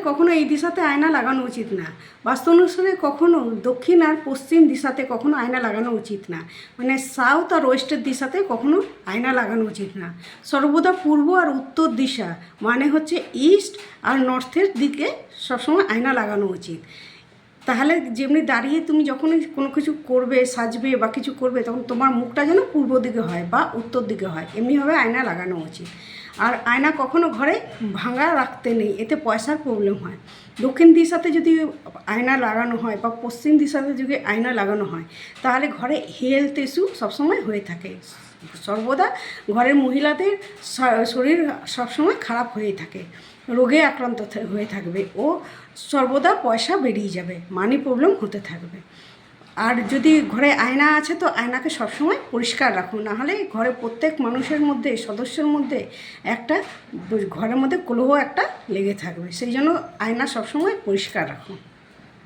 কখনো এই দিশাতে আয়না লাগানো উচিত না। বাস্তু অনুসারে কখনো দক্ষিণ আর পশ্চিম দিশাতে কখনো আয়না লাগানো উচিত না। মানে সাউথ আর ওয়েস্টের দিশাতে কখনো আয়না লাগানো উচিত না। সর্বদা পূর্ব আর উত্তর দিশা মানে হচ্ছে ইস্ট আর নর্থের দিকে সবসময় আয়না লাগানো উচিত। তাহলে যেমনি দাঁড়িয়ে তুমি যখনই কোনো কিছু করবে, সাজবে বা কিছু করবে, তখন তোমার মুখটা যেন পূর্ব দিকে হয় বা উত্তর দিকে হয়, এমনিভাবে আয়না লাগানো উচিত। আর আয়না কখনো ঘরে ভাঙা রাখতে নেই, এতে পয়সার প্রবলেম হয়। দক্ষিণ দিশাতে যদি আয়না লাগানো হয় বা পশ্চিম দিশাতে যদি আয়না লাগানো হয়, তাহলে ঘরে হেলথ ইস্যু সবসময় হয়ে থাকে। সর্বদা ঘরের মহিলাদের শরীর সবসময় খারাপ হয়ে থাকে, রোগে আক্রান্ত হয়ে থাকবে ও সর্বদা পয়সা বেরিয়ে যাবে, মানি প্রবলেম হতে থাকবে। আর যদি ঘরে আয়না আছে তো আয়নাকে সবসময় পরিষ্কার রাখুন, নাহলে ঘরে প্রত্যেক মানুষের মধ্যে, সদস্যের মধ্যে একটা ঘরের মধ্যে কলহ একটা লেগে থাকবে। সেই জন্য আয়না সবসময় পরিষ্কার রাখুন।